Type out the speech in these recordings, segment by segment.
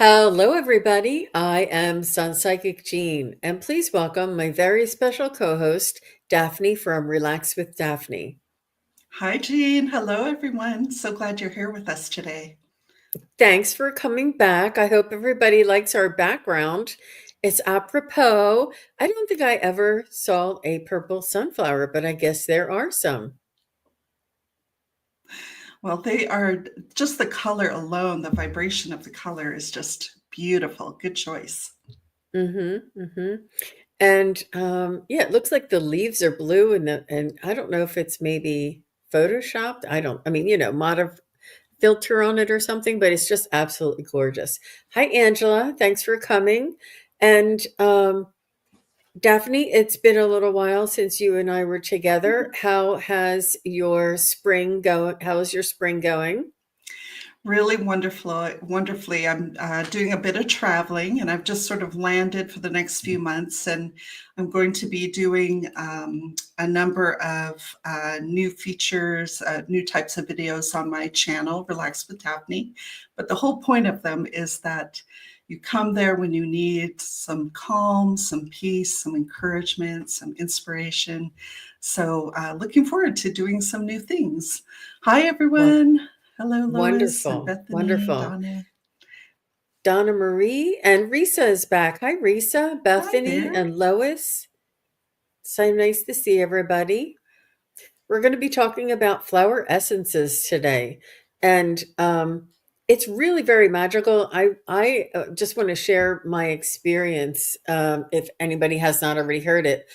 Hello, everybody. I am SunPsychic Jean, and please welcome my very special co host, Daphne from Relax with Daphne. Hi, Jean. Hello, everyone. So glad you're here with us today. Thanks for coming back. I hope everybody likes our background. It's apropos. I don't think I ever saw a purple sunflower, but I guess there are some. Well, they are just the color alone, the vibration of the color is just beautiful. Good choice. Mm-hmm. Mm-hmm. And yeah, it looks like the leaves are blue, and I don't know if it's maybe photoshopped. I don't. I mean, mod filter on it or something, but it's just absolutely gorgeous. Hi, Angela. Thanks for coming. And Daphne, it's been a little while since you and I were together. How has your spring go? How is your spring going? Really wonderful, wonderfully. I'm doing a bit of traveling and I've just sort of landed for the next few months. And I'm going to be doing a number of new features, new types of videos on my channel, Relax with Daphne. But the whole point of them is that you come there when you need some calm, some peace, some encouragement, some inspiration. So looking forward to doing some new things. Hi, Won- everyone. Hello, Lois and Wonderful, Bethany, wonderful. Donna. Donna Marie and Risa is back. Hi, Risa, Hi Bethany, there. and Lois. So nice to see everybody. We're going to be talking about flower essences today, and it's really very magical. I just want to share my experience. If anybody has not already heard it,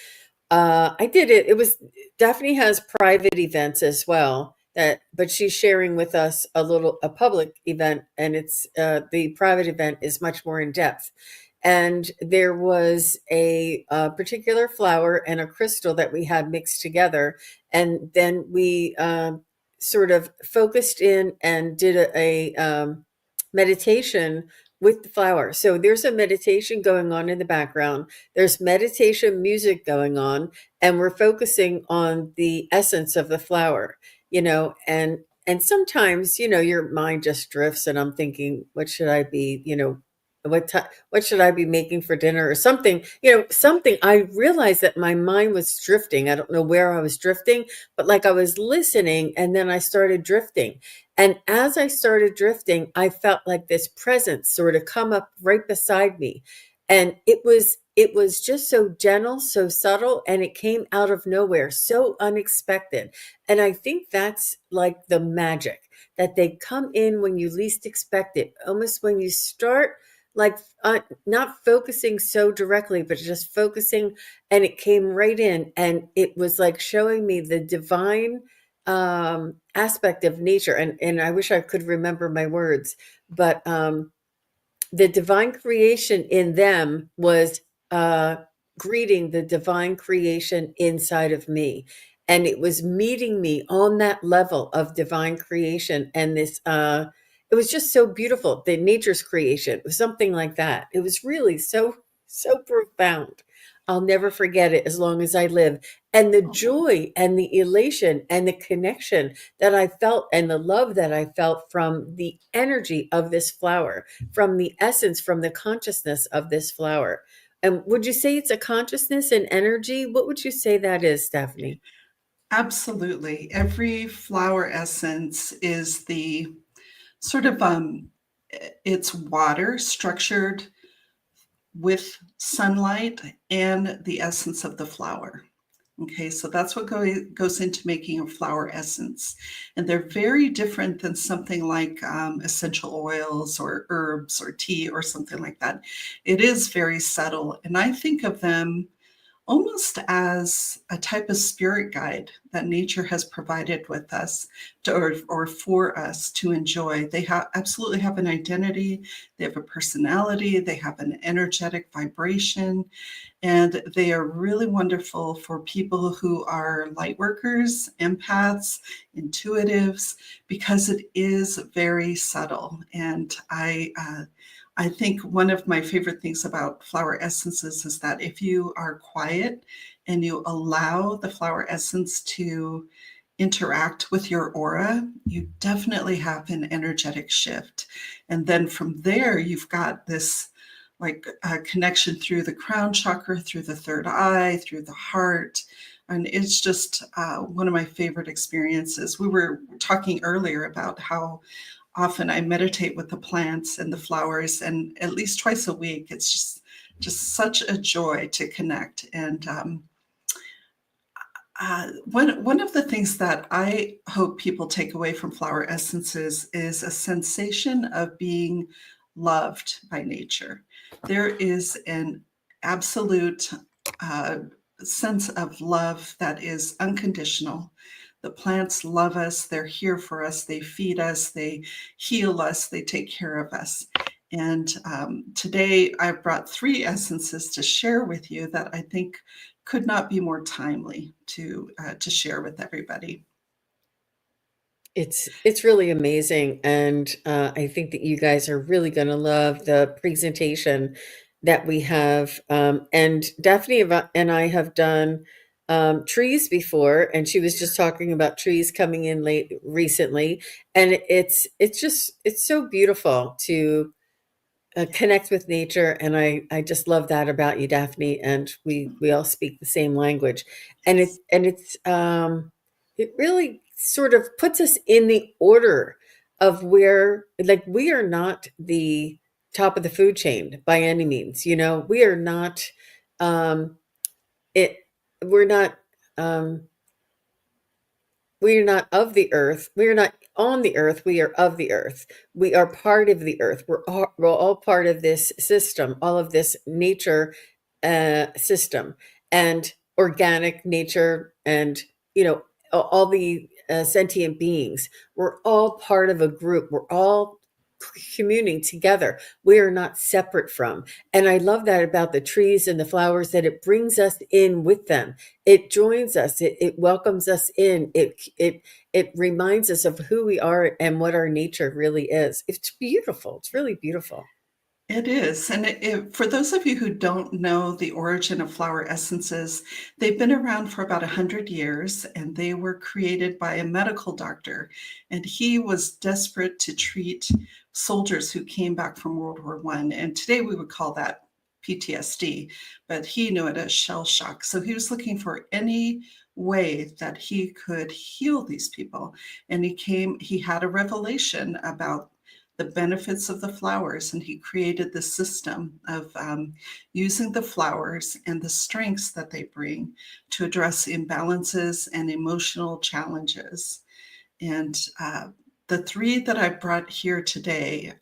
I did it. It was Daphne has private events as well. But she's sharing with us a public event, and it's the private event is much more in depth. And there was a particular flower and a crystal that we had mixed together, and then we sort of focused in and did a meditation with the flower. So there's a meditation going on in the background. There's meditation music going on, and we're focusing on the essence of the flower, and sometimes, your mind just drifts, and I'm thinking, what should I be, what should I be making for dinner or something, something. I realized that my mind was drifting. I don't know where I was drifting, but like I was listening and then I started drifting. And as I started drifting, I felt like this presence sort of come up right beside me. And it was just so gentle, so subtle, and it came out of nowhere, so unexpected. And I think that's like the magic, that they come in when you least expect it, almost when you start like not focusing so directly, but just focusing, and it came right in, and it was like showing me the divine aspect of nature. And I wish I could remember my words, but the divine creation in them was uh, greeting the divine creation inside of me. And it was meeting me on that level of divine creation. And it was just so beautiful. The nature's creation, it was something like that. It was really so, so profound. I'll never forget it as long as I live. And the Oh, joy and the elation and the connection that I felt and the love that I felt from the energy of this flower, from the essence, from the consciousness of this flower. And would you say it's a consciousness and energy? What would you say that is, Stephanie? absolutely. Every flower essence is the sort of it's water structured with sunlight and the essence of the flower. Okay, so that's what goes into making a flower essence. And they're very different than something like essential oils or herbs or tea or something like that. It is very subtle. And I think of them almost as a type of spirit guide that nature has provided with us or for us to enjoy. They absolutely have an identity, they have a personality, they have an energetic vibration, and they are really wonderful for people who are light workers, empaths, intuitives, because it is very subtle. And I think one of my favorite things about flower essences is that if you are quiet and you allow the flower essence to interact with your aura, you definitely have an energetic shift. And then from there, you've got this like connection through the crown chakra, through the third eye, through the heart. And it's just one of my favorite experiences. We were talking earlier about how often I meditate with the plants and the flowers, and at least twice a week. It's just such a joy to connect. And one of the things that I hope people take away from flower essences is a sensation of being loved by nature. There is an absolute uh, sense of love that is unconditional. The plants love us, they're here for us, they feed us, they heal us, they take care of us. And today I've brought three essences to share with you that I think could not be more timely to share with everybody. It's really amazing, and I think that you guys are really going to love the presentation that we have. And and I have done trees before, and she was just talking about trees coming in late recently, and it's so beautiful to connect with nature, and I just love that about you, Daphne, and we all speak the same language, and Yes, it really sort of puts us in the order of where, like, we are not the top of the food chain by any means. We are not um it we're not um we are not of the earth. We are not on the earth. We are of the earth. We are part of the earth. We're all part of this system, all of this nature system, and organic nature, and all the sentient beings. We're all part of a group. We're all communing together. We are not separate from. And I love that about the trees and the flowers, that it brings us in with them. It joins us. It welcomes us in. It reminds us of who we are and what our nature really is. It's beautiful. It's really beautiful. it is. And for those of you who don't know the origin of flower essences, they've been around for about 100 years, and they were created by a medical doctor. And he was desperate to treat soldiers who came back from World War One. And today we would call that PTSD, but he knew it as shell shock. So he was looking for any way that he could heal these people. And he had a revelation about the benefits of the flowers, and he created this system of using the flowers and the strengths that they bring to address imbalances and emotional challenges. And the three that I brought here today,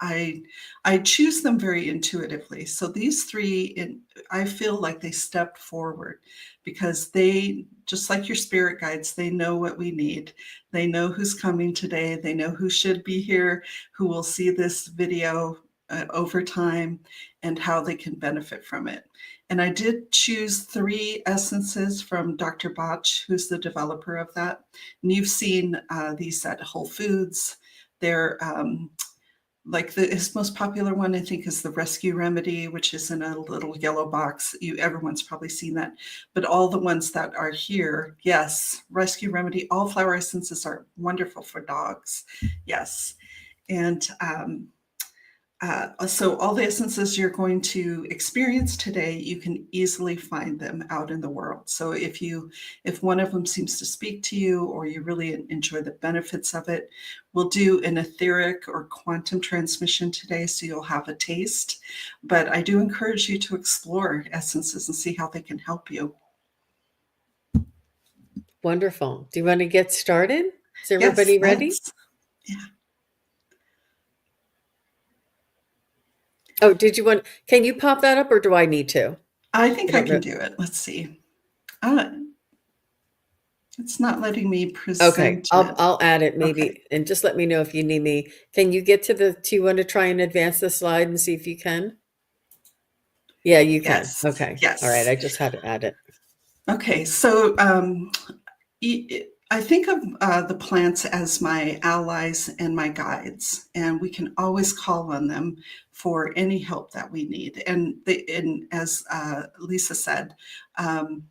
I I choose them very intuitively. So these three, I feel like they stepped forward because they, just like your spirit guides, they know what we need. They know who's coming today. They know who should be here, who will see this video over time, and how they can benefit from it. And I did choose three essences from Dr. Botch, who's the developer of that. And you've seen these at Whole Foods. They're like his most popular one, I think, is the Rescue Remedy, which is in a little yellow box. Everyone's probably seen that. But all the ones that are here, yes, Rescue Remedy, all flower essences are wonderful for dogs. Yes. And so all the essences you're going to experience today, you can easily find them out in the world. So if one of them seems to speak to you, or you really enjoy the benefits of it, we'll do an etheric or quantum transmission today, so you'll have a taste. But I do encourage you to explore essences and see how they can help you. Wonderful. Do you want to get started? Is Yes, everybody ready? let's. Yeah, Oh, can you pop that up, or do I need to? I I think I don't can know. do it. Let's see. Uh, it's not letting me Okay, present I'll it. I'll add it Okay. maybe, and just let me know if you need me. Can you get to do you want to try and advance the slide and see if you can? Yeah, you can. Yes. Okay. All right. Yes. I just had to add it. Okay, so I think of the plants as my allies and my guides, and we can always call on them for any help that we need. And as Lisa said, um,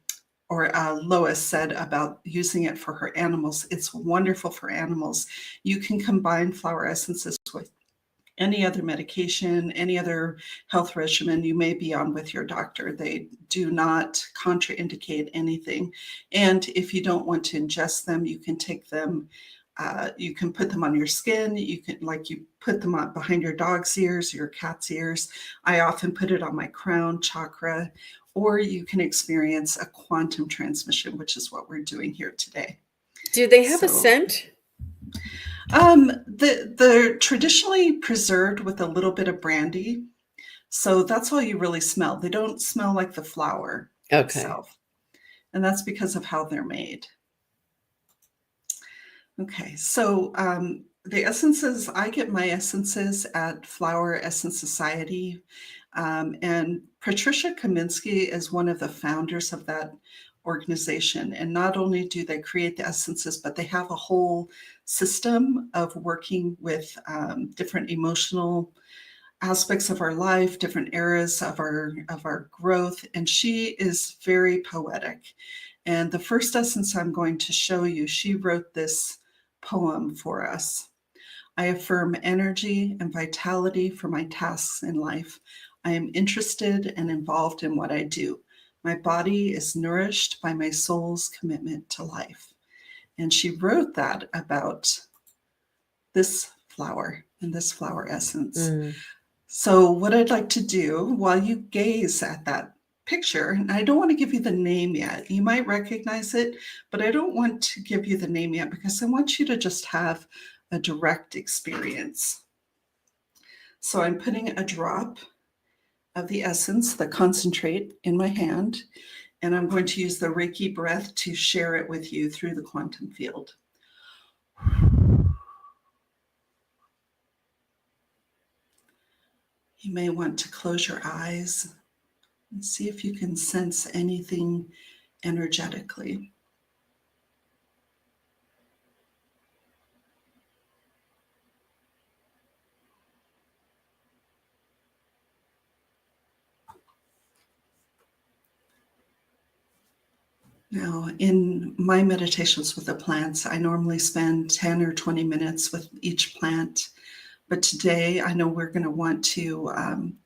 or Lois said about using it for her animals. It's wonderful for animals. You can combine flower essences with any other medication, any other health regimen you may be on with your doctor. They do not contraindicate anything. And if you don't want to ingest them, you can take them. You can put them on your skin. You can, like, you put them on behind your dog's ears, your cat's ears. I often put it on my crown chakra, or you can experience a quantum transmission, which is what we're doing here today. Do they have a So scent? they're traditionally preserved with a little bit of brandy. So that's all you really smell. They don't smell like the flower Okay. itself. And that's because of how they're made. Okay, so the essences, I get my essences at Flower Essence Society. And Patricia Kaminsky is one of the founders of that organization. And not only do they create the essences, but they have a whole system of working with different emotional aspects of our life, different eras of our growth. And she is very poetic. And the first essence I'm going to show you, she wrote this poem for us. I affirm energy and vitality for my tasks in life. I am interested and involved in what I do. My body is nourished by my soul's commitment to life. And she wrote that about this flower and this flower essence. Mm. So, what I'd like to do while you gaze at that picture, and I don't want to give you the name yet. You might recognize it, but I don't want to give you the name yet because I want you to just have a direct experience. So, I'm putting a drop of the essence, the concentrate, in my hand, and I'm going to use the Reiki breath to share it with you through the quantum field. You may want to close your eyes and see if you can sense anything energetically. Now, in my meditations with the plants, I normally spend 10 or 20 minutes with each plant. But today, I know we're going to want to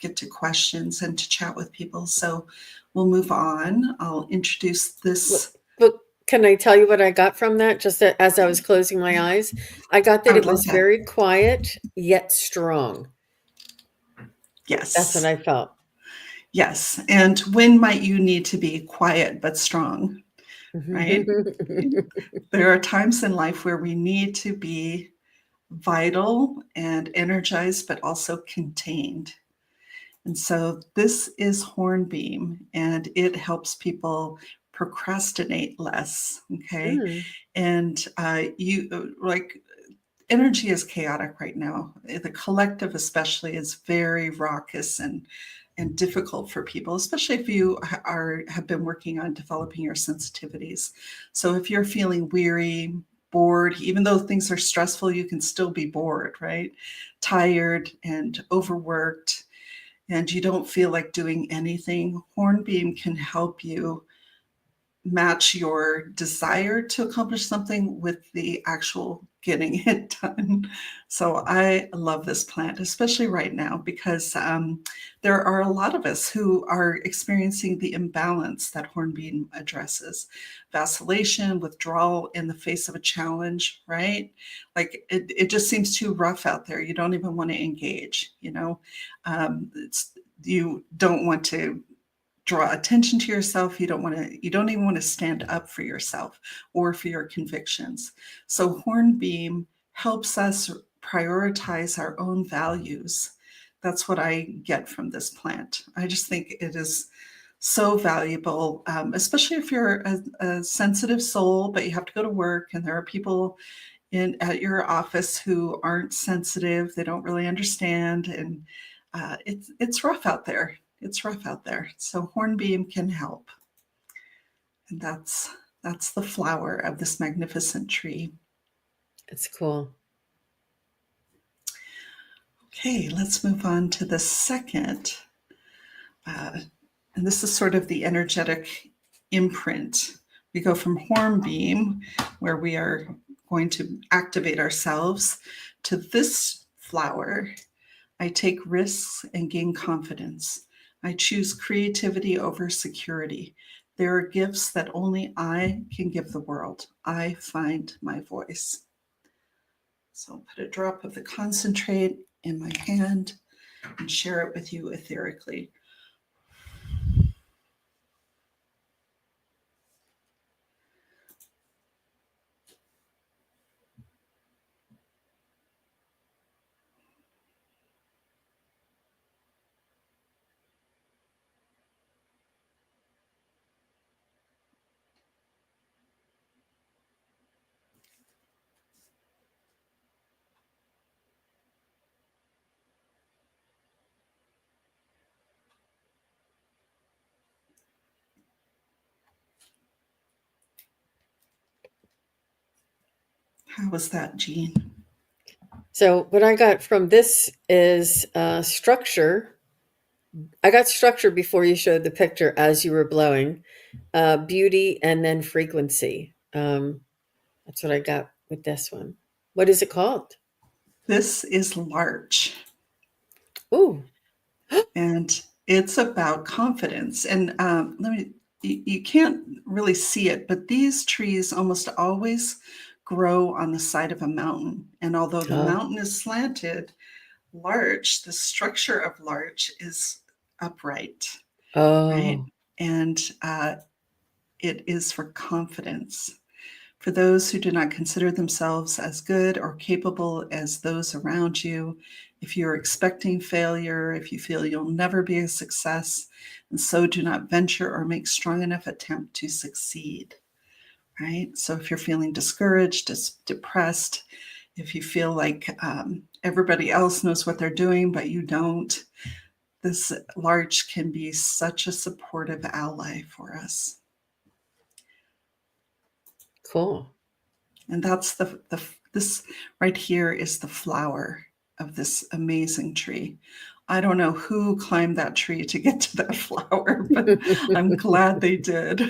get to questions and to chat with people. So we'll move on. I'll introduce this. But can I tell you what I got from that? Just as I was closing my eyes, I got I that would it love was that. very quiet yet strong. That's what Yes. I felt. Yes. And when might you need to be quiet but strong, right? There are times in life where we need to be vital and energized, but also contained. And so this is Hornbeam, and it helps people procrastinate less. Okay. Mm, And you like energy is chaotic right now. The collective, especially, is very raucous and difficult for people, especially if you have been working on developing your sensitivities. So if you're feeling weary, bored, even though things are stressful, you can still be bored, right? Tired and overworked, and you don't feel like doing anything. Hornbeam can help you match your desire to accomplish something with the actual getting it done. So I love this plant, especially right now, because there are a lot of us who are experiencing the imbalance that Hornbeam addresses. Vacillation, withdrawal in the face of a challenge, right? Like it just seems too rough out there. You don't even want to engage, you know? You don't want to draw attention to yourself. You don't even want to stand up for yourself or for your convictions. So Hornbeam helps us prioritize our own values. That's what I get from this plant. I just think it is so valuable, especially if you're a sensitive soul, but you have to go to work and there are people at your office who aren't sensitive. They don't really understand, and it's rough out there. It's rough out there. So Hornbeam can help, and that's the flower of this magnificent tree. it's cool. Okay, let's move on to the second, uh, and this is sort of the energetic imprint. We go from hornbeam, where we are going to activate ourselves, to this flower. I take risks and gain confidence. I choose creativity over security. There are gifts that only I can give the world. I find my voice. So I'll put a drop of the concentrate in my hand and share it with you etherically. How was that, Jean? So what I got from this is structure. I got structure before you showed the picture as you were blowing, beauty, and then frequency. That's what I got with this one. What is it called? This is larch, Ooh. and it's about confidence. And you can't really see it, but these trees almost always grow on the side of a mountain. And although the Oh. mountain is slanted, larch, the structure of larch is upright, right? Oh. And it is for confidence. For those who do not consider themselves as good or capable as those around you, if you're expecting failure, if you feel you'll never be a success, and so do not venture or make strong enough attempt to succeed, right? So if you're feeling discouraged, depressed, if you feel like everybody else knows what they're doing, but you don't, this larch can be such a supportive ally for us. Cool. And that's this right here is the flower of this amazing tree. I don't know who climbed that tree to get to that flower, but I'm glad they did.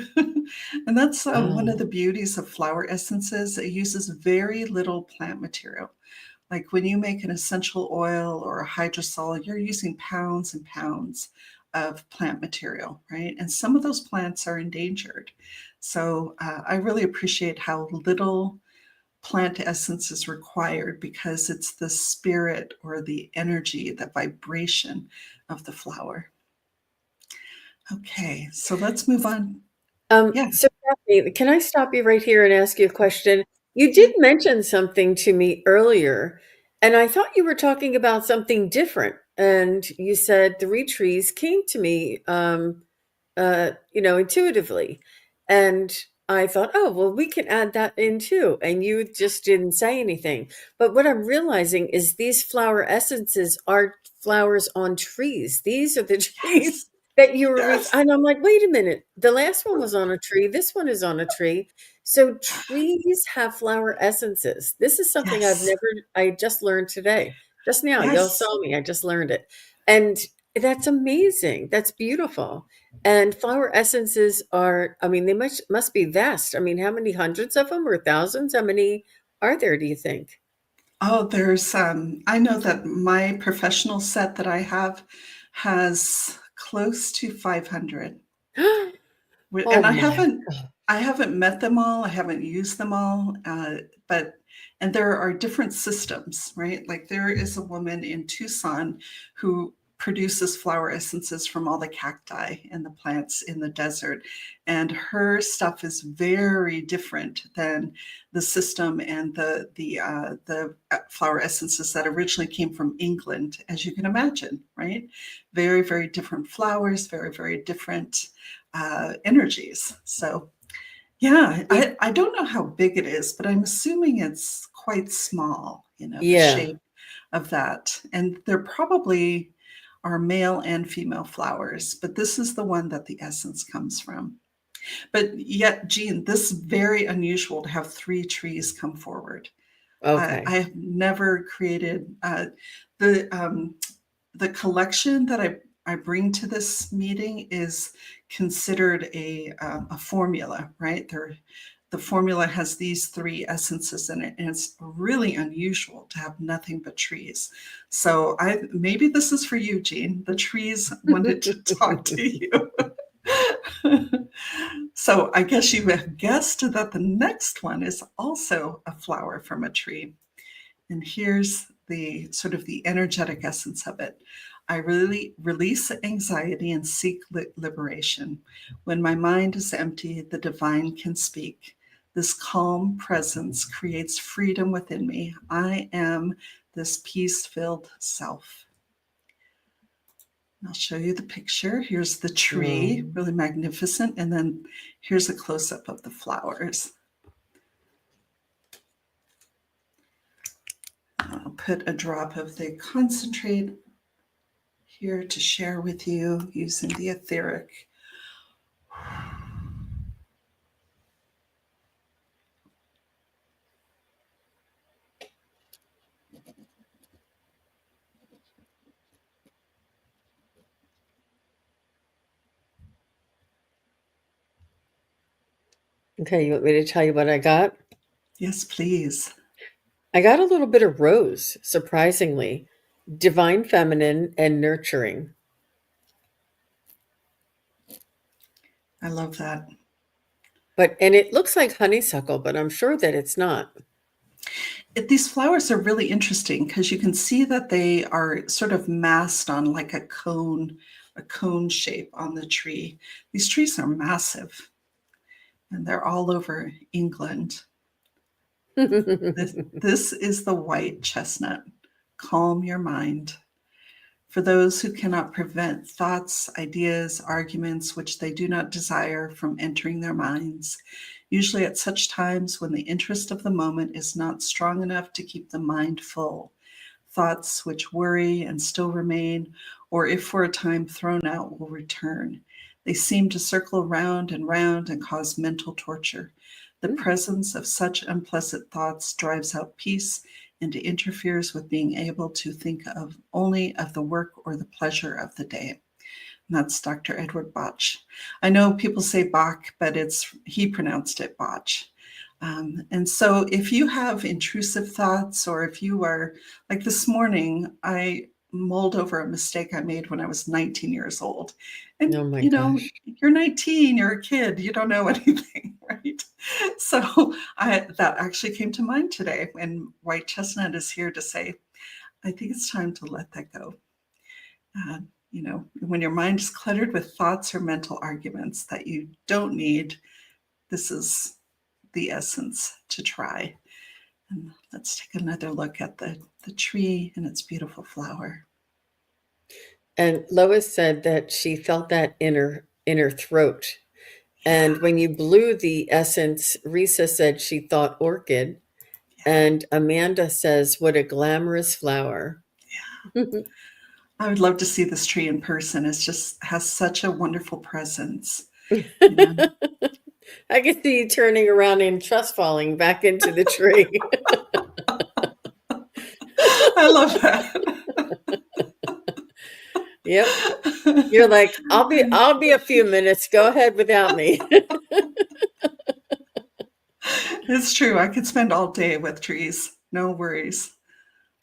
And that's one of Oh. the beauties of flower essences. It uses very little plant material. Like when you make an essential oil or a hydrosol, you're using pounds and pounds of plant material, right? And some of those plants are endangered. So I really appreciate how little plant essence is required because it's the spirit or the energy, the vibration of the flower. Okay, so let's move on. Yeah, So Kathy, can I stop you right here and ask you a question? You yeah. did mention something to me earlier, and I thought you were talking about something different. And you said three trees came to me, intuitively. And I thought, oh, well, we can add that in too. And you just didn't say anything. But what I'm realizing is these flower essences are flowers on trees. These are the trees Yes, that you were, yes, and I'm like, wait a minute. The last one was on a tree. This one is on a tree. So trees have flower essences. This is something yes, I just learned today. Just now, y'all yes. saw me. I just learned it. And that's amazing. That's beautiful. And flower essences are, I mean, they must be vast. I mean, how many hundreds of them or thousands? How many are there, do you think? Oh, there's, I know that my professional set that I have has close to 500. Oh And my God. I haven't met them all. I haven't used them all. But and there are different systems, right? Like there is a woman in Tucson who produces flower essences from all the cacti and the plants in the desert, and her stuff is very different than the system and the flower essences that originally came from England, as you can imagine, right? Very, very different flowers, very, very different energies. So, yeah, Y- I don't know how big it is, but I'm assuming it's quite small, the Yeah. shape of that. And there probably are male and female flowers, but this is the one that the essence comes from. But yet, Jean, this is very unusual to have three trees come forward. I Okay. have never created the collection that I I bring to this meeting is considered a formula, right? The formula has these three essences in it, and it's really unusual to have nothing but trees. So maybe this is for you, Jean. The trees wanted to talk to you. So I guess you have guessed that the next one is also a flower from a tree. And here's the sort of the energetic essence of it. I really release anxiety and seek liberation. When my mind is empty, the divine can speak. This calm presence creates freedom within me. I am this peace filled self. I'll show you the picture. Here's the tree, Mm. really magnificent. And then here's a close up of the flowers. I'll put a drop of the concentrate here to share with you using the etheric. Okay, you want me to tell you what I got? Yes, please. I got a little bit of rose, surprisingly. Divine feminine and nurturing. I love that. And it looks like honeysuckle, but I'm sure that it's not. These flowers are really interesting because you can see that they are sort of massed on like a cone shape on the tree. These trees are massive and they're all over England. This is the white chestnut. Calm your mind. For those who cannot prevent thoughts, ideas, arguments which they do not desire from entering their minds, usually at such times when the interest of the moment is not strong enough to keep the mind full. Thoughts which worry and still remain, or if for a time thrown out, will return. They seem to circle round and cause mental torture. The Mm, presence of such unpleasant thoughts drives out peace and interferes with being able to think of only of the work or the pleasure of the day. And that's Dr. Edward Bach. I know people say Bach, but he pronounced it Bach. And so if you have intrusive thoughts, or if you are like this morning, I mulled over a mistake I made when I was 19 years old. And, oh my gosh. you're 19, you're a kid, you don't know anything, right? So that actually came to mind today. And White Chestnut is here to say, I think it's time to let that go. Uh, when your mind is cluttered with thoughts or mental arguments that you don't need, this is the essence to try. And let's take another look at the tree and its beautiful flower. And Lois said that she felt that in her throat. Yeah, And when you blew the essence, Risa said she thought orchid. yeah, And Amanda says, what a glamorous flower. yeah. I would love to see this tree in person. It just has such a wonderful presence. You know, I can see you turning around and trust falling back into the tree. I love that. Yep. You're like, I'll be a few minutes. Go ahead without me. It's true. I could spend all day with trees. No worries.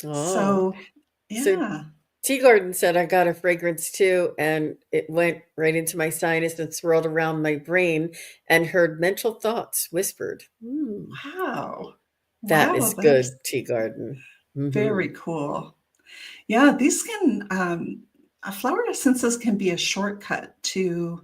Oh. So, So yeah. Tea Garden said I got a fragrance too, and it went right into my sinus and swirled around my brain and heard mental thoughts whispered. Hmm, Wow. that Wow, is that's good, Tea Garden. Hmm. very cool. Yeah, these flower essences can be a shortcut to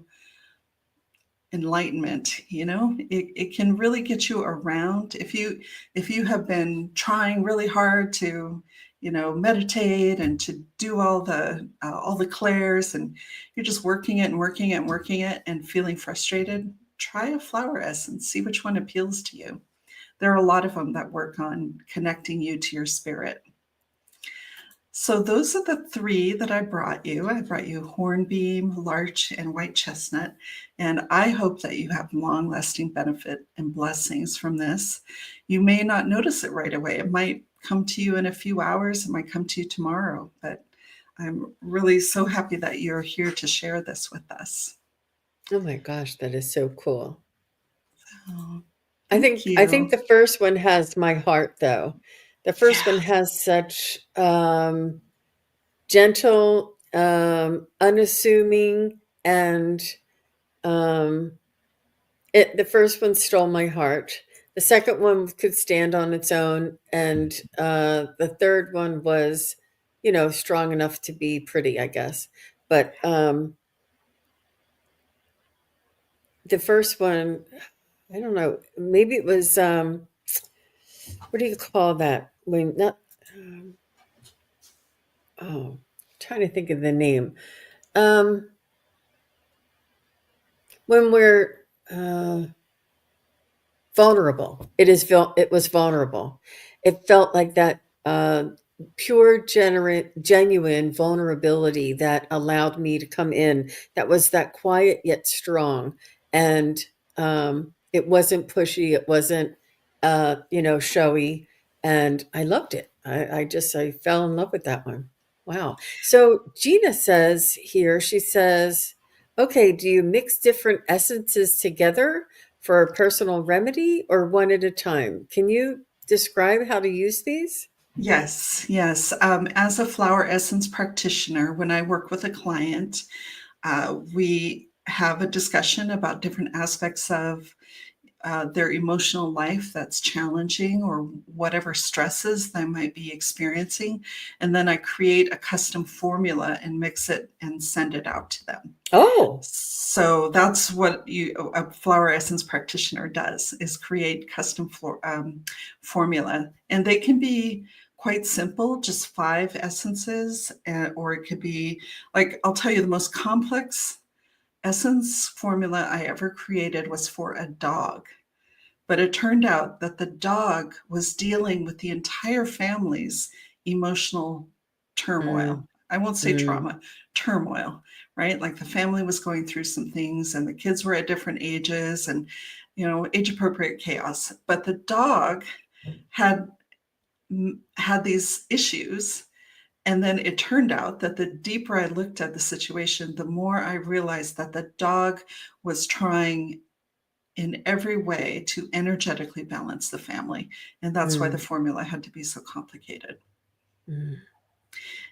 enlightenment. It can really get you around if you have been trying really hard to meditate and to do all the clairs, and you're just working it and working it and working it and feeling frustrated. Try a flower essence, see which one appeals to you. There are a lot of them that work on connecting you to your spirit. So those are the three that I brought you. I brought you hornbeam, larch, and white chestnut. And I hope that you have long lasting benefit and blessings from this. You may not notice it right away. It might come to you in a few hours. It might come to you tomorrow. But I'm really so happy that you're here to share this with us. Oh my gosh, that is so cool. Oh, I thank think I think you. the first one has my heart though. The first one Yeah. has such gentle, unassuming, and um, the first one stole my heart. The second one could stand on its own, and the third one was, strong enough to be pretty, I guess. But the first one, I don't know. Maybe it was what do you call that? When not oh, trying to think of the name. Um, when we're vulnerable. It was vulnerable. It felt like that pure, genuine vulnerability that allowed me to come in. That was that quiet yet strong, and it wasn't pushy. It wasn't showy, and I loved it. I fell in love with that one. Wow. So Gina says here, she says, okay, do you mix different essences together for a personal remedy or one at a time? Can you describe how to use these? Yes, yes. As a flower essence practitioner, when I work with a client, we have a discussion about different aspects of their emotional life that's challenging or whatever stresses they might be experiencing. And then I create a custom formula and mix it and send it out to them. Oh, So that's what a flower essence practitioner does, is create custom formula. And they can be quite simple, just 5 essences, or it could be like, I'll tell you, the most complex essence formula I ever created was for a dog. But it turned out that the dog was dealing with the entire family's emotional turmoil. mm, I won't say mm, trauma, turmoil, right? Like the family was going through some things and the kids were at different ages and, age appropriate chaos. But the dog had had these issues. And then it turned out that the deeper I looked at the situation, the more I realized that the dog was trying in every way to energetically balance the family. And that's why the mm, formula had to be so complicated. mm.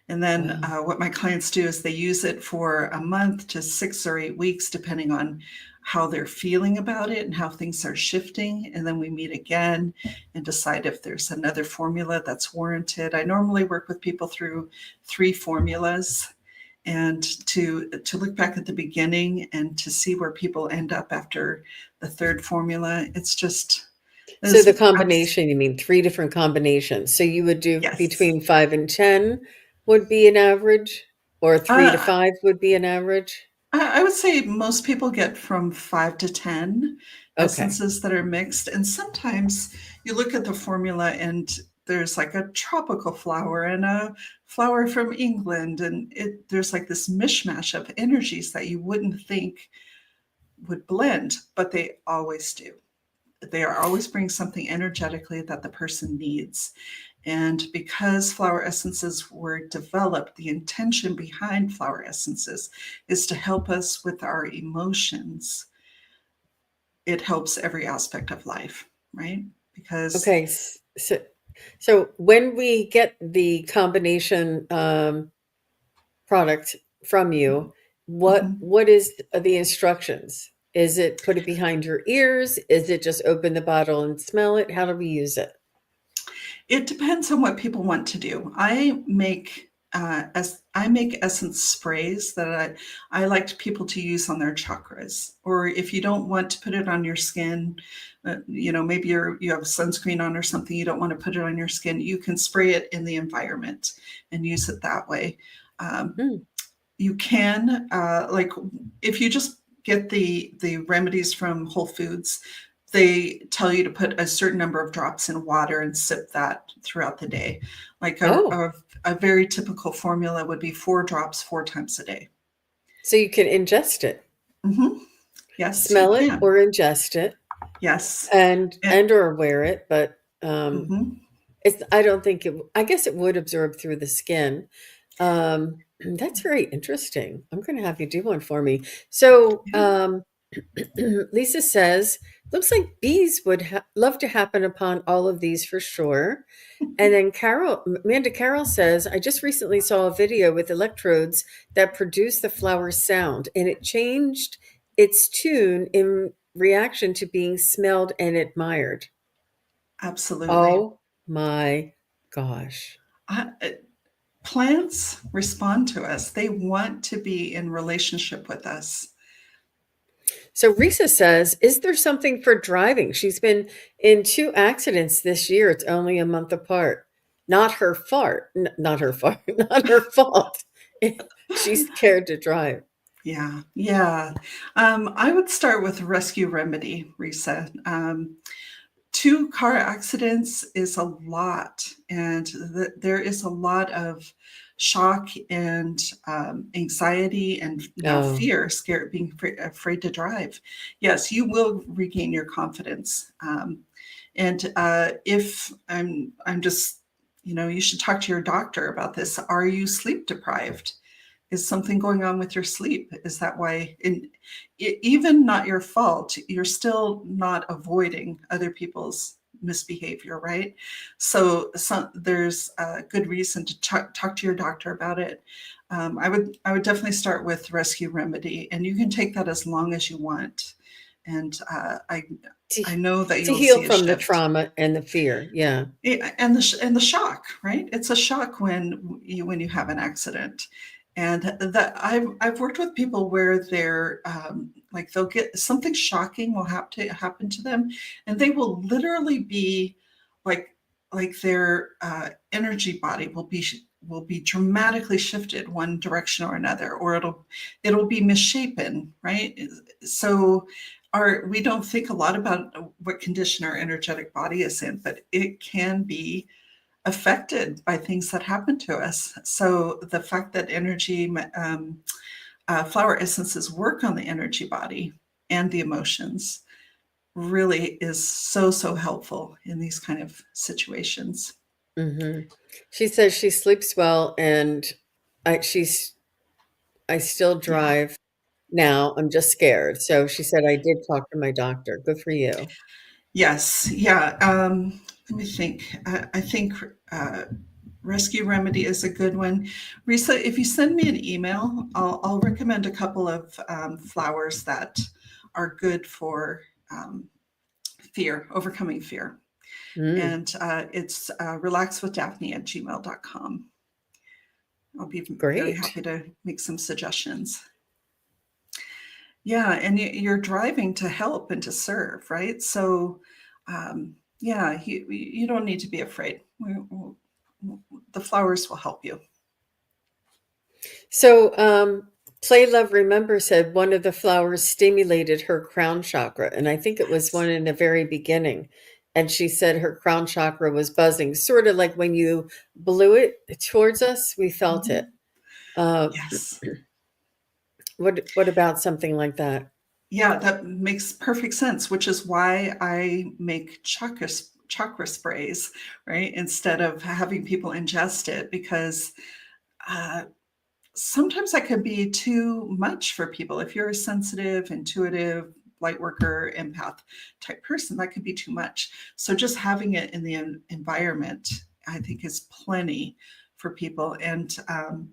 And then Wow. what my clients do is they use it for a month to 6 or 8 weeks, depending on how they're feeling about it and how things are shifting. And then we meet again and decide if there's another formula that's warranted. I normally work with people through 3 formulas, and to look back at the beginning and to see where people end up after the third formula. It's just So is the combination, you mean three different combinations. So you would do yes. between 5 and 10 would be an average, or three to uh, five would be an average? I would say most people get from 5 to 10 Okay. essences that are mixed. And sometimes you look at the formula and there's like a tropical flower and a flower from England. And there's like this mishmash of energies that you wouldn't think would blend, but they always do. They are always bringing something energetically that the person needs. And because flower essences were developed, the intention behind flower essences is to help us with our emotions. It helps every aspect of life, right? Because Okay. So when we get the combination product from you, mhm, what is the instructions? Is it put it behind your ears? Is it just open the bottle and smell it? How do we use it? it depends on what people want to do. I make essence sprays that I like people to use on their chakras. Or if you don't want to put it on your skin, maybe you have sunscreen on or something, you don't want to put it on your skin, you can spray it in the environment and use it that way. Um, Mm. you can like if you just get the remedies from Whole Foods, they tell you to put a certain number of drops in water and sip that throughout the day. Like Oh, a very typical formula would be 4 drops 4 times a day. so you can ingest it, Hmm. Yes, you smell it can. or ingest it, Yes. and or wear it, but Mm-hmm. it's I don't think I guess it would absorb through the skin. That's very interesting. I'm going to have you do one for me. So, Yeah. Lisa says, looks like bees would love to happen upon all of these for sure. And then Amanda Carroll says, I just recently saw a video with electrodes that produce the flower sound, and it changed its tune in reaction to being smelled and admired. Absolutely. Oh my gosh. Uh, uh, Plants respond to us. They want to be in relationship with us. So Risa says, is there something for driving? She's been in two accidents this year. It's only a month apart. Not her fault. Not her fault. Not her fault. She's scared to drive. Yeah, yeah. I would start with rescue remedy, Risa. Two car accidents is a lot, and there is a lot of shock and anxiety and now Oh, fear, scared, being afraid to drive. Yes, you will regain your confidence. And if I'm just, you should talk to your doctor about this. Are you sleep deprived? Is something going on with your sleep? Is that why, even not your fault, you're still not avoiding other people's misbehavior, right? So there's a good reason to talk to your doctor about it. I would definitely start with rescue remedy, and you can take that as long as you want. And to, I know that to you'll heal see a from the shift. trauma and the fear. Yeah. And the shock, right? It's a shock when you have an accident. And that I've worked with people where they're like, they'll get something shocking will happen to them, and they will literally be like their energy body will be dramatically shifted one direction or another, or it'll be misshapen, right? So we don't think a lot about what condition our energetic body is in, but it can be affected by things that happen to us. So the fact that flower essences work on the energy body and the emotions really is so, so helpful in these kind of situations. Hmm. She says she sleeps well, and she's I still Yeah. drive now. I'm just scared. So she said I did talk to my doctor. Good for you. Yes. Yeah. Let me think. I think Rescue Remedy is a good one. Risa, if you send me an email, I'll recommend a couple of flowers that are good for fear, overcoming fear. Mm, And it's relaxwithdaphne@gmail.com. I'll be very great. happy to make some suggestions. Yeah, and you're driving to help and to serve, right? So, yeah, you don't need to be afraid. The flowers will help you. So, Play Love Remember said one of the flowers stimulated her crown chakra, and I think it was one Yes. in the very beginning. And she said her crown chakra was buzzing, sort of like when you blew it towards us, we felt it. Mhm. Uh, Yes. what about something like that? Yeah, that makes perfect sense, which is why I make chakra sprays, right? Instead of having people ingest it, because uh, sometimes that could be too much for people. If you're a sensitive, intuitive, light worker, empath type person, that could be too much. So just having it in the environment, I think, is plenty for people. And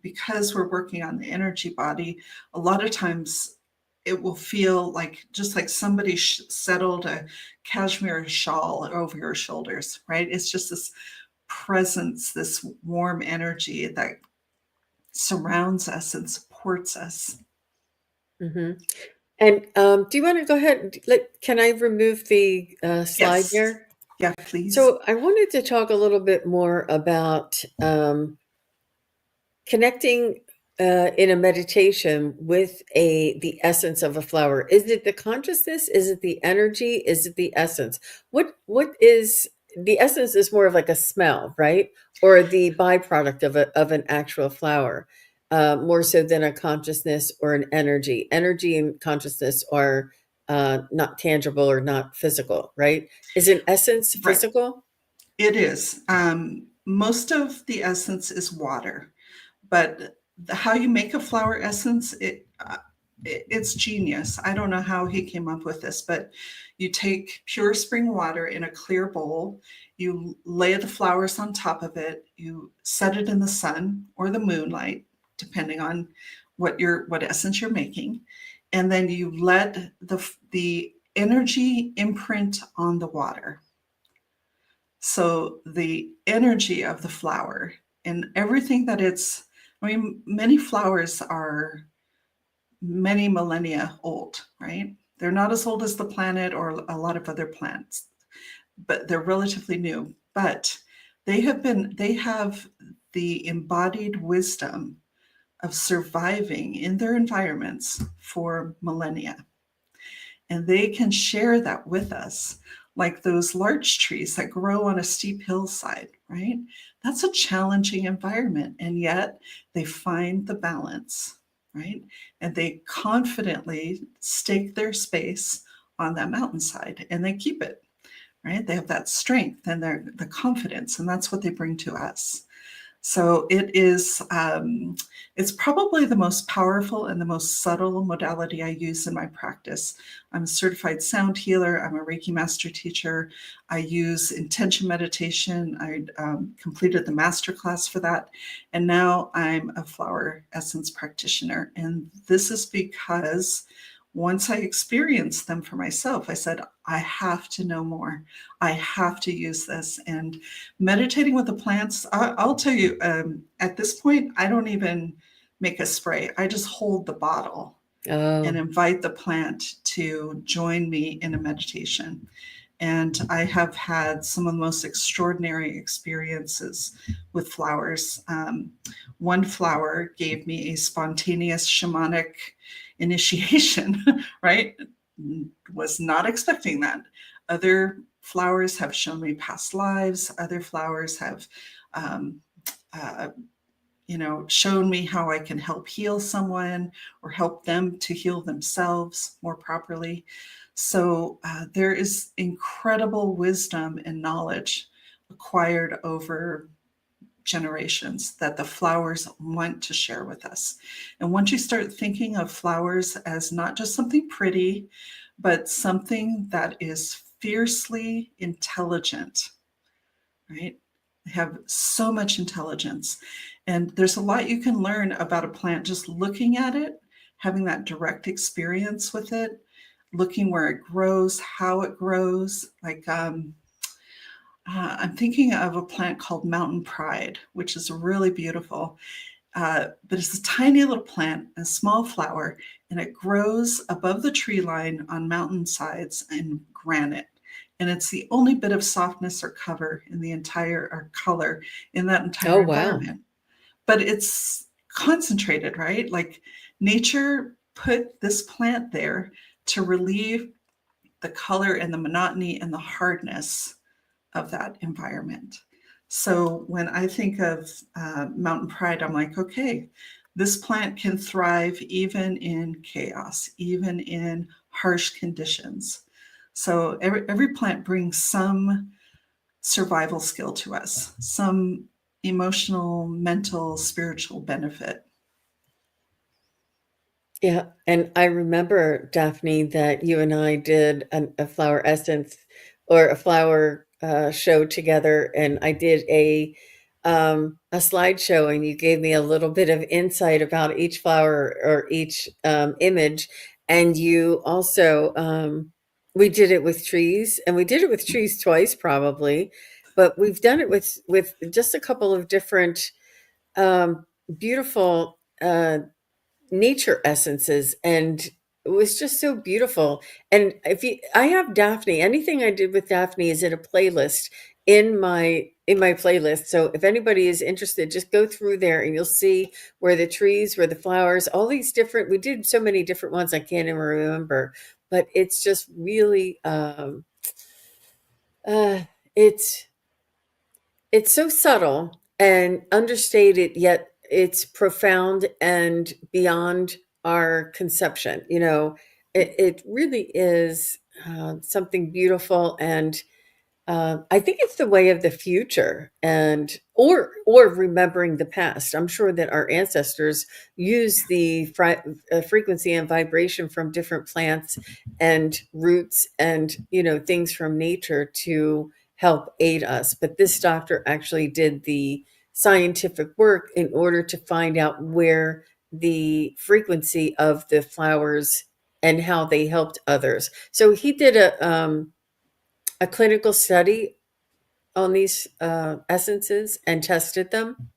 because we're working on the energy body, a lot of times it will feel like just like somebody settled a cashmere shawl over your shoulders, right? It's just this presence, this warm energy that surrounds us and supports us. Hmm. And do you want to go ahead? Can I remove the slide Yes. there? Yeah, please. So I wanted to talk a little bit more about connecting in a meditation with the essence of a flower. Is it the consciousness? Is it the energy? Is it the essence? What is the essence? Is more of like a smell, right? Or the byproduct of an actual flower, more so than a consciousness or an energy. Energy and consciousness are not tangible or not physical, right? Is an essence Right. physical? It is. Most of the essence is water, But how you make a flower essence, it's genius. I don't know how he came up with this, but you take pure spring water in a clear bowl, you lay the flowers on top of it, you set it in the sun or the moonlight, depending on what essence you're making, and then you let the energy imprint on the water. So the energy of the flower and everything that it's, I mean, many flowers are many millennia old, right? They're not as old as the planet or a lot of other plants, but they're relatively new. But they have the embodied wisdom of surviving in their environments for millennia. And they can share that with us, like those large trees that grow on a steep hillside, right? That's a challenging environment, and yet they find the balance, right? And they confidently stake their space on that mountainside and they keep it, right? They have that strength and the confidence, and that's what they bring to us. So it is, it's probably the most powerful and the most subtle modality I use in my practice. I'm a certified sound healer. I'm a Reiki master teacher. I use intention meditation. I completed the master class for that. And now I'm a flower essence practitioner. And this is because once I experienced them for myself, I said, I have to know more. I have to use this. And meditating with the plants, I'll tell you, at this point, I don't even make a spray. I just hold the bottle and Oh, invite the plant to join me in a meditation. And I have had some of the most extraordinary experiences with flowers. One flower gave me a spontaneous shamanic initiation, right? Was not expecting that. Other flowers have shown me past lives. Other flowers have, um, uh, shown me how I can help heal someone or help them to heal themselves more properly. So there is incredible wisdom and knowledge acquired over generations that the flowers want to share with us. And once you start thinking of flowers as not just something pretty, but something that is fiercely intelligent, right? They have so much intelligence. And there's a lot you can learn about a plant just looking at it, having that direct experience with it, looking where it grows, how it grows. I'm thinking of a plant called Mountain Pride, which is really beautiful. But it's a tiny little plant, a small flower, and it grows above the tree line on mountain sides in granite. And it's the only bit of softness or cover in the entire or color in that oh, entire wow. environment. But it's concentrated, right? Like nature put this plant there to relieve the color and the monotony and the hardness of that environment. So when I think of Mountain Pride, I'm like, okay, this plant can thrive even in chaos, even in harsh conditions. So every plant brings some survival skill to us, some emotional, mental, spiritual benefit. Yeah, and I remember, Daphne, that you and I did a flower essence or a flower show together, and I did a slideshow, and you gave me a little bit of insight about each flower or each image, and you also we did it with trees, and we did it with trees twice probably, but we've done it with just a couple of different beautiful nature essences, and it was just so beautiful. And if you I have Daphne, anything I did with Daphne is in a playlist in my playlist. So if anybody is interested, just go through there and you'll see where the trees, where the flowers, all these different, we did so many different ones I can't even remember, but it's just really uh it's it's so subtle and understated, yet it's profound and beyond our conception. It really is something beautiful. And I think it's the way of the future, and or remembering the past. I'm sure that our ancestors use the frequency and vibration from different plants and roots and things from nature to help aid us. But this doctor actually did the scientific work in order to find out where the frequency of the flowers and how they helped others. So he did a clinical study on these essences and tested them?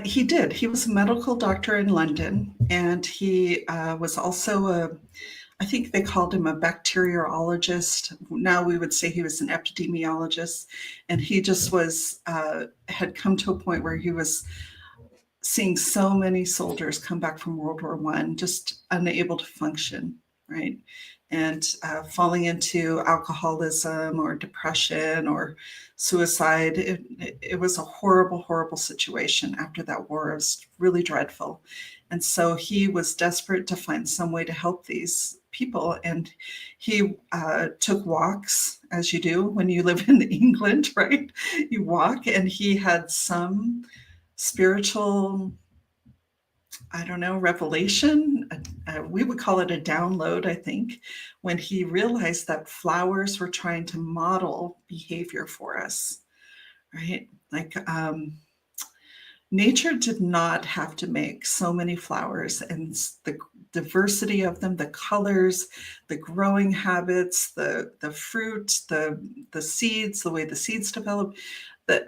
He did. He was a medical doctor in London, and he was also I think they called him a bacteriologist. Now we would say he was an epidemiologist, and he just had come to a point where he was seeing so many soldiers come back from World War One, just unable to function, right? And falling into alcoholism or depression or suicide. It was a horrible, horrible situation after that war. It was really dreadful. And so he was desperate to find some way to help these people. And he took walks, as you do when you live in England, right? You walk, and he had some spiritual, I don't know, revelation. We would call it a download, I think, when he realized that flowers were trying to model behavior for us, right? Like nature did not have to make so many flowers, and the diversity of them, the colors, the growing habits, the fruit, the seeds, the way the seeds develop. That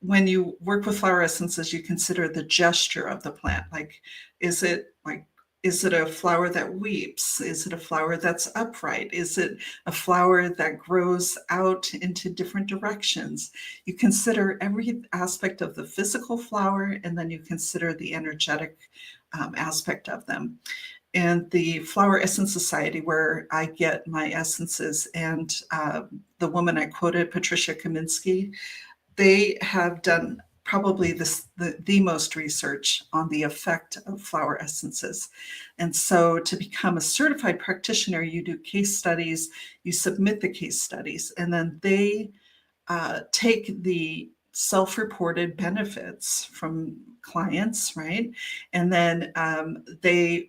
when you work with flower essences, you consider the gesture of the plant. Like, is it like is it a flower that weeps? Is it a flower that's upright? Is it a flower that grows out into different directions? You consider every aspect of the physical flower, and then you consider the energetic aspect of them. And the Flower Essence Society, where I get my essences, and the woman I quoted, Patricia Kaminsky, they have done probably the most research on the effect of flower essences. And so to become a certified practitioner, you do case studies, you submit the case studies, and then they take the self-reported benefits from clients, right? And then they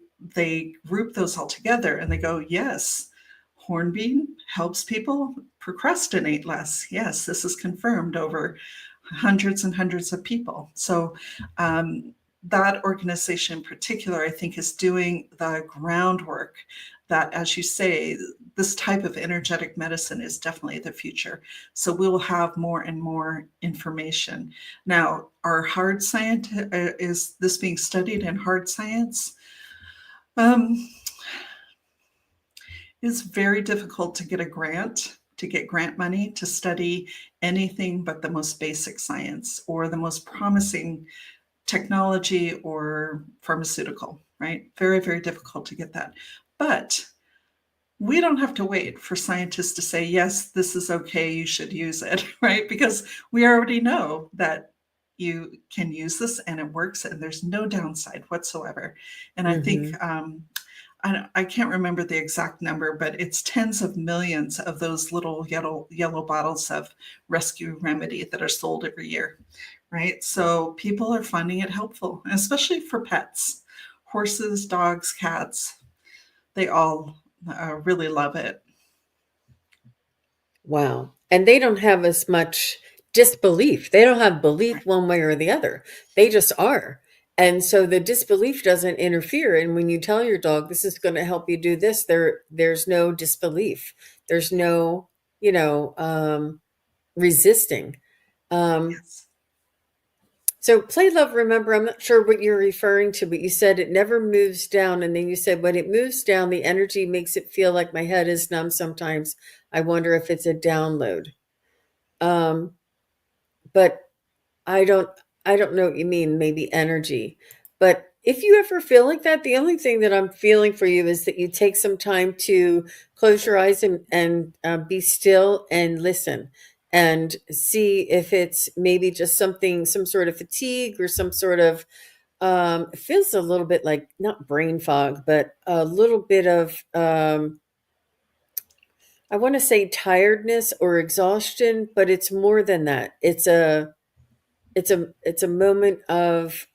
group those all together, and they go, yes, hornbeam helps people procrastinate less. Yes, this is confirmed over hundreds and hundreds of people. So that organization in particular, I think, is doing the groundwork that, as you say, this type of energetic medicine is definitely the future. So we'll have more and more information. Now, our hard science, is this being studied in hard science? Um, it's very difficult to get a grant, to get grant money to study anything but the most basic science or the most promising technology or pharmaceutical, right? Very, very difficult to get that. But we don't have to wait for scientists to say, yes, this is okay, you should use it, right? Because we already know that you can use this and it works and there's no downside whatsoever. And I think Hmm. I can't remember the exact number, but it's tens of millions of those little yellow bottles of rescue remedy that are sold every year, right? So people are finding it helpful, especially for pets, horses, dogs, cats. They all really love it. Wow. And they don't have as much disbelief. They don't have belief Right. one way or the other. They just are. And so the disbelief doesn't interfere. And when you tell your dog this is going to help you do this, there's no disbelief. There's no, you know, resisting. Um, Yes. so play, love, remember, I'm not sure what you're referring to, but you said it never moves down. And then you said when it moves down, the energy makes it feel like my head is numb sometimes. I wonder if it's a download. Um, but I don't I don't know what you mean, maybe energy. But if you ever feel like that, the only thing that I'm feeling for you is that you take some time to close your eyes and be still and listen and see if it's maybe just something, some sort of fatigue or some sort of it feels a little bit like not brain fog, but a little bit of I want to say tiredness or exhaustion, but it's more than that. It's a moment of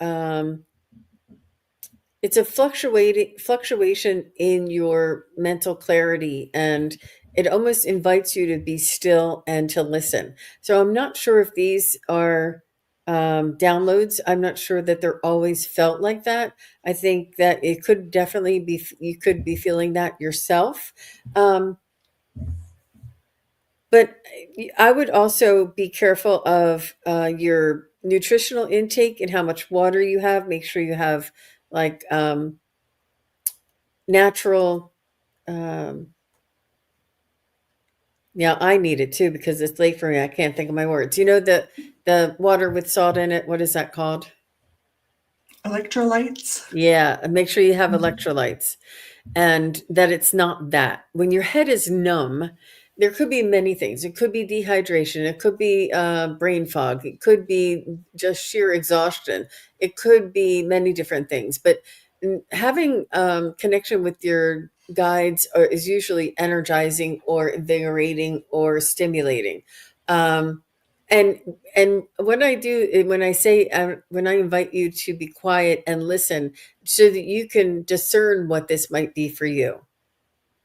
it's a fluctuating fluctuation in your mental clarity, and it almost invites you to be still and to listen. So I'm not sure if these are downloads. I'm not sure that they're always felt like that. I think that it could definitely be, you could be feeling that yourself. um, but I would also be careful of your nutritional intake and how much water you have. Make sure you have like natural. Um, yeah, I need it too because it's late for me. I can't think of my words. You know the water with salt in it. What is that called? Electrolytes. Yeah, and make sure you have Mhm. electrolytes. And that it's not that. When your head is numb, there could be many things. It could be dehydration. It could be brain fog. It could be just sheer exhaustion. It could be many different things. But having connection with your guides is usually energizing or invigorating or stimulating. Um, and and what I do when I say when I invite you to be quiet and listen, so that you can discern what this might be for you.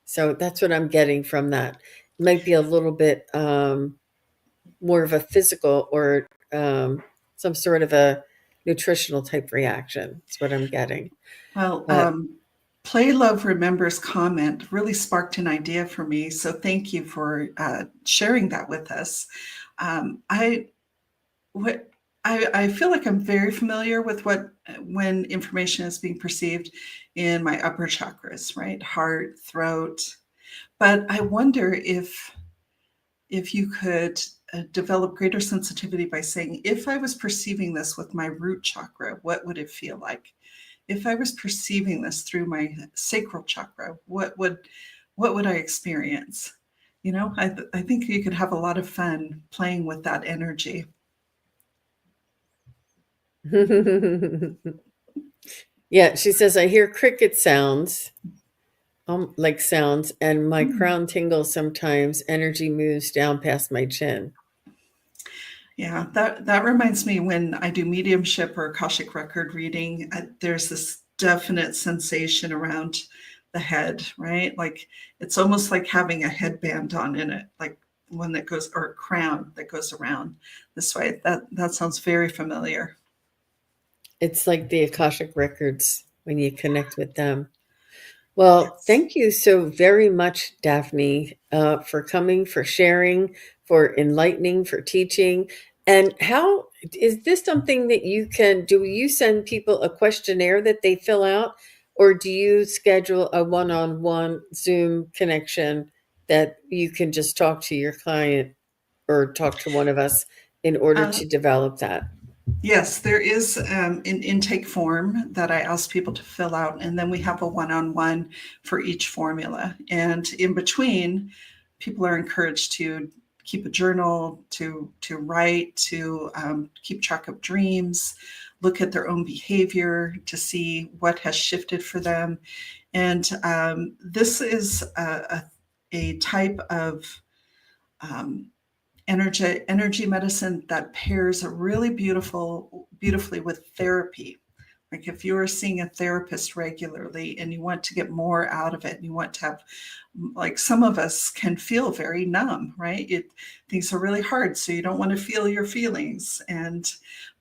So that's what I'm getting from that. It might be a little bit more of a physical or some sort of a nutritional type reaction. That's what I'm getting. Well, But Play Love Remembers comment really sparked an idea for me. So thank you for sharing that with us. I what I feel like I'm very familiar with what when information is being perceived in my upper chakras, right? Heart, throat. But I wonder if you could develop greater sensitivity by saying, if I was perceiving this with my root chakra, what would it feel like? If I was perceiving this through my sacral chakra, what would I experience? I think you could have a lot of fun playing with that energy. yeah, she says, I hear cricket sounds, like sounds, and my Hmm. crown tingles sometimes. Energy moves down past my chin. Yeah, that reminds me when I do mediumship or Akashic record reading, there's this definite sensation around the head, right? Like it's almost like having a headband on in it, like one that goes or a crown that goes around this way. That sounds very familiar. It's like the Akashic records when you connect with them. Well, Yes. thank you so very much, Daphne, for coming, for sharing, for enlightening, for teaching. And how is this something that you can do? You send people a questionnaire that they fill out, or do you schedule a one on one Zoom connection that you can just talk to your client or talk to one of us in order Uh, to develop that? Yes, there is an intake form that I ask people to fill out, and then we have a one on one for each formula. And in between, people are encouraged to keep a journal, to write, to keep track of dreams, look at their own behavior to see what has shifted for them. And this is a type of um, energy medicine that pairs really beautifully with therapy. Like if you're seeing a therapist regularly and you want to get more out of it, and you want to have, like some of us can feel very numb, right? Things are really hard, so you don't want to feel your feelings. And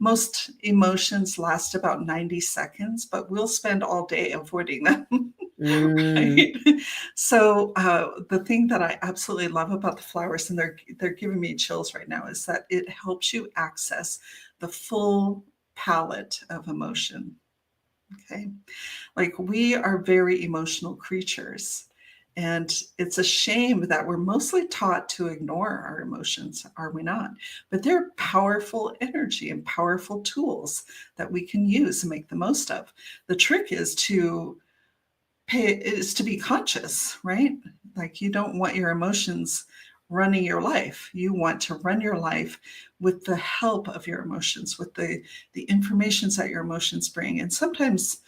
most emotions last about 90 seconds, but we'll spend all day avoiding them. Mm. Right. So the thing that I absolutely love about the flowers, and they're giving me chills right now, is that it helps you access the full palette of emotion. Okay. Like we are very emotional creatures. And it's a shame that we're mostly taught to ignore our emotions, are we not? But they're powerful energy and powerful tools that we can use and make the most of. The trick is to be conscious, right? Like you don't want your emotions running your life. You want to run your life with the help of your emotions, with the informations that your emotions bring. And sometimes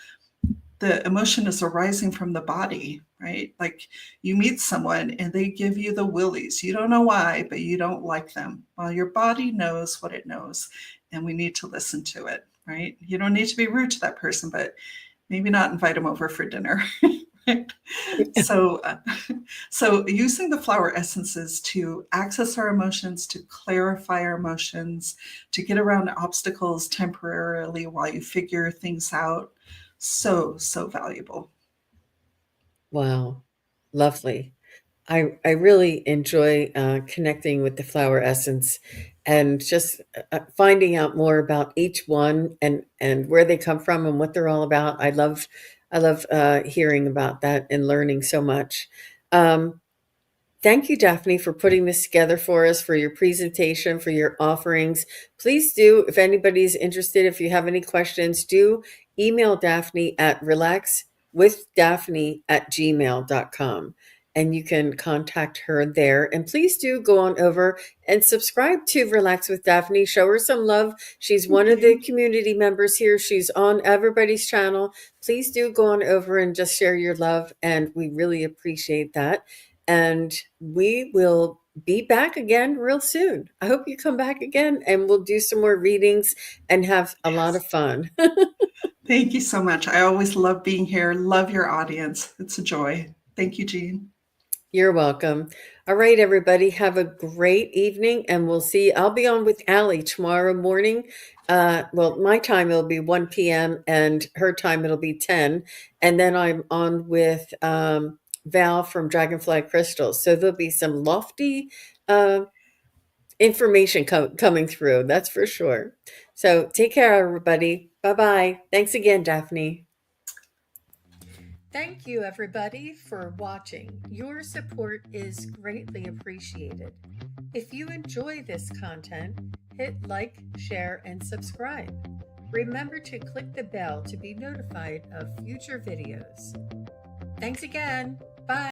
the emotion is arising from the body, right? Like you meet someone and they give you the willies. You don't know why, but you don't like them. Well, your body knows what it knows, and we need to listen to it, right? You don't need to be rude to that person, but maybe not invite them over for dinner. Right? So, so using the flower essences to access our emotions, to clarify our emotions, to get around obstacles temporarily while you figure things out, so valuable. Wow, lovely. I really enjoy connecting with the flower essence and just finding out more about each one and where they come from and what they're all about. I love hearing about that and learning so much. Um, Thank you, Daphne, for putting this together for us, for your presentation, for your offerings. Please do, if anybody's interested, if you have any questions, do email Daphne at relaxwithdaphne@gmail.com. And you can contact her there. And please do go on over and subscribe to Relax with Daphne. Show her some love. She's one Thank of the you. community members here. She's on everybody's channel. Please do go on over and just share your love. And we really appreciate that. And we will be back again real soon. I hope you come back again and we'll do some more readings and have a lot of Yes. fun. Thank you so much. I always love being here. Love your audience. It's a joy. Thank you, Jean. You're welcome. All right, everybody, have a great evening and we'll see. I'll be on with Allie tomorrow morning. Well, my time it'll be 1 p.m. and her time it'll be 10. And then I'm on with Val from Dragonfly Crystals. So there'll be some lofty uh, information coming through. That's for sure. So take care, everybody. Bye bye. Thanks again, Daphne. Thank you, everybody, for watching. Your support is greatly appreciated. If you enjoy this content, hit like, share, and subscribe. Remember to click the bell to be notified of future videos. Thanks again.